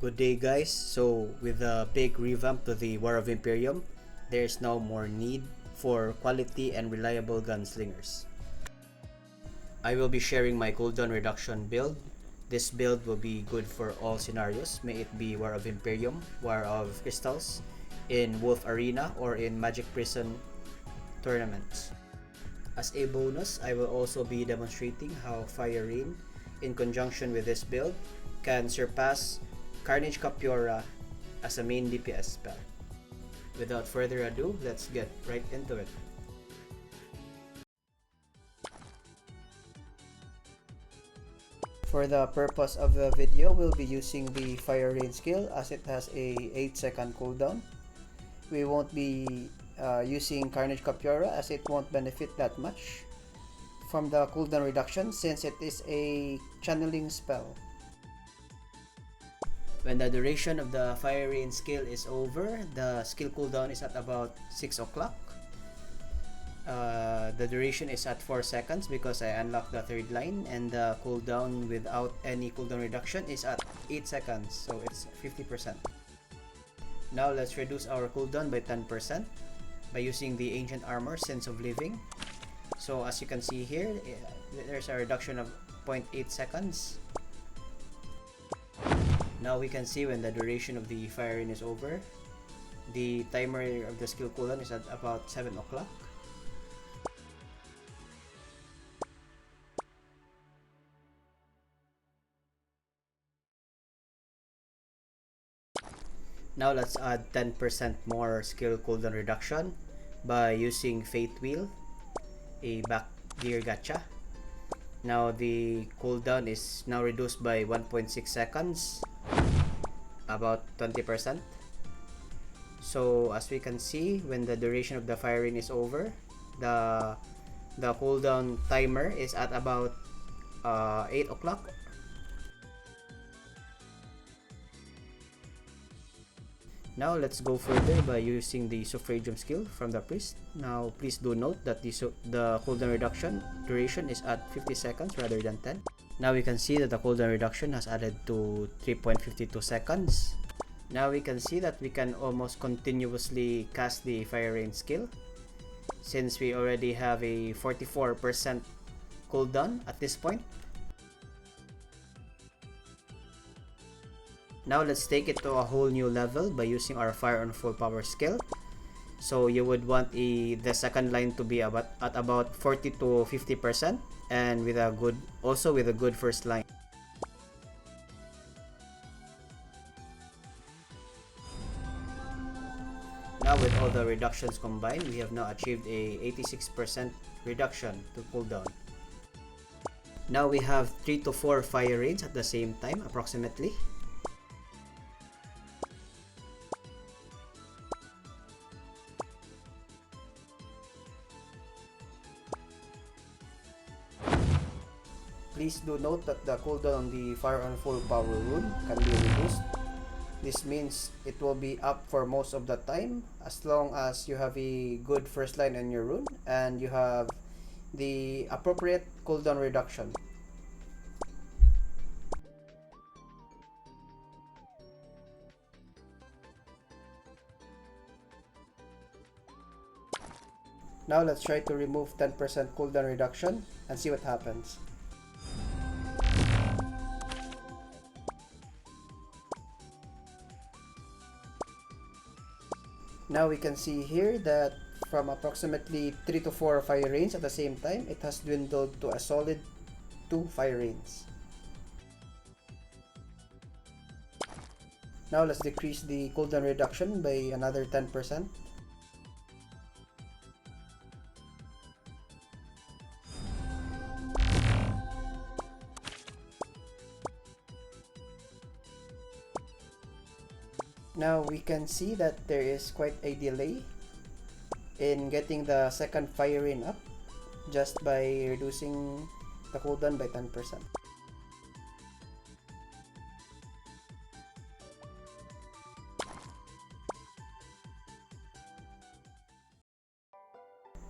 Good day guys. So with the big revamp to the War of Imperium, there's now more need for quality and reliable gunslingers. I will be sharing my Cooldown Reduction build. This build will be good for all scenarios, may it be War of Imperium, War of Crystals, in Wolf Arena, or in Magic Prison tournaments. As a bonus, I will also be demonstrating how Fire Rain, in conjunction with this build, can surpass Carnage Capiora as a main DPS spell. Without further ado, let's get right into it. For the purpose of the video, we'll be using the Fire Rain skill as it has a 8-second cooldown. We won't be using Carnage Capiora as it won't benefit that much from the Cooldown Reduction since it is a channeling spell. When the duration of the Fire Rain skill is over, the skill cooldown is at about 6 o'clock. The duration is at 4 seconds because I unlocked the third line, and the cooldown without any cooldown reduction is at 8 seconds, so it's 50%. Now let's reduce our cooldown by 10% by using the Ancient Armor Sense of Living. So as you can see here, there's a reduction of 0.8 seconds. Now we can see when the duration of the Fire Rain is over, the timer of the skill cooldown is at about 7 o'clock. Now let's add 10% more skill cooldown reduction by using Fate Wheel, a back gear gacha. Now the cooldown is now reduced by 1.6 seconds, about 20%. So as we can see, when the duration of the Fire Rain is over, the cooldown timer is at about 8 o'clock. Now let's go further by using the Suffragium skill from the priest. Now please do note that the cooldown reduction duration is at 50 seconds rather than 10. Now we can see that the cooldown reduction has added to 3.52 seconds. Now we can see that we can almost continuously cast the Fire Rain skill since we already have a 44% cooldown at this point. Now let's take it to a whole new level by using our Fire on Full Power skill. So you would want the second line to be at about 40 to 50% and with a good first line. Now with all the reductions combined, we have now achieved a 86% reduction to cooldown. Now we have 3 to 4 Fire Rains at the same time approximately. Please do note that the cooldown on the Fire on Full Power rune can be reduced. This means it will be up for most of the time as long as you have a good first line in your rune and you have the appropriate cooldown reduction. Now let's try to remove 10% cooldown reduction and see what happens. Now we can see here that from approximately 3 to 4 Fire Rains at the same time, it has dwindled to a solid 2 Fire Rains. Now let's decrease the cooldown reduction by another 10%. Now we can see that there is quite a delay in getting the second Fire Rain up just by reducing the cooldown by 10%.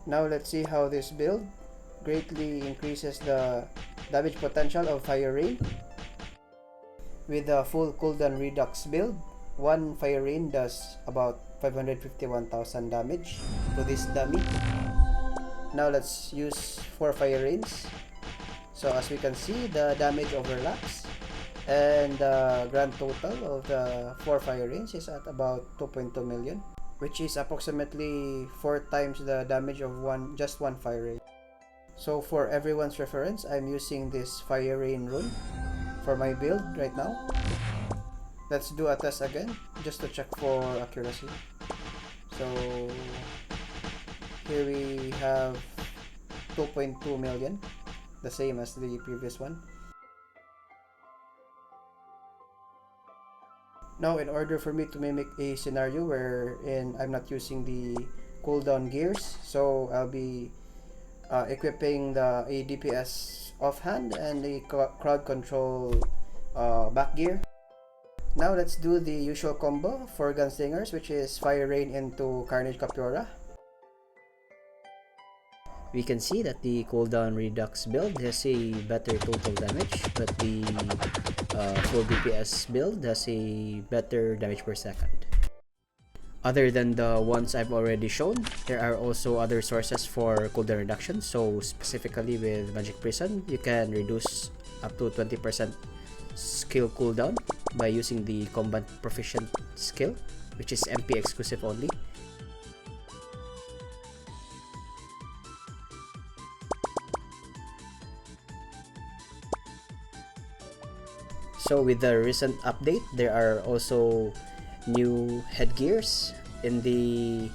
Now let's see how this build greatly increases the damage potential of Fire Rain. With the full Cooldown Redux build, one Fire Rain does about 551,000 damage to this dummy. Now let's use 4 Fire Rains. So as we can see, the damage overlaps, and the grand total of the 4 Fire Rains is at about 2.2 million, which is approximately 4 times the damage of just one Fire Rain. So for everyone's reference, I'm using this Fire Rain rune for my build right now. Let's do a test again just to check for accuracy. So here we have 2.2 million, the same as the previous one. Now, in order for me to mimic a scenario wherein I'm not using the cooldown gears, so I'll be equipping the DPS offhand and the crowd control back gear. Now let's do the usual combo for Gunslingers, which is Fire Rain into Carnage Capiora. We can see that the Cooldown Redux build has a better total damage, but the full DPS build has a better damage per second. Other than the ones I've already shown, there are also other sources for cooldown reduction. So specifically with Magic Prison, you can reduce up to 20% skill cooldown by using the Combat Proficient skill, which is MP exclusive only. So with the recent update, there are also new headgears in the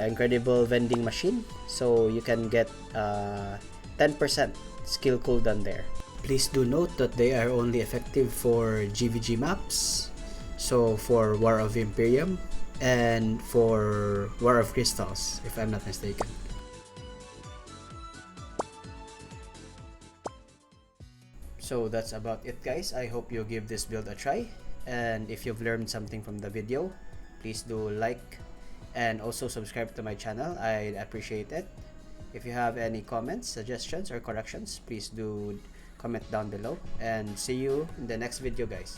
incredible vending machine, so you can get 10% skill cooldown there. Please do note that they are only effective for GVG maps, so for War of Imperium and for War of Crystals, if I'm not mistaken. So that's about it, guys. I hope you give this build a try, and if you've learned something from the video, please do like and also subscribe to my channel. I'd appreciate it. If you have any comments, suggestions, or corrections, please do comment down below, and see you in the next video, guys.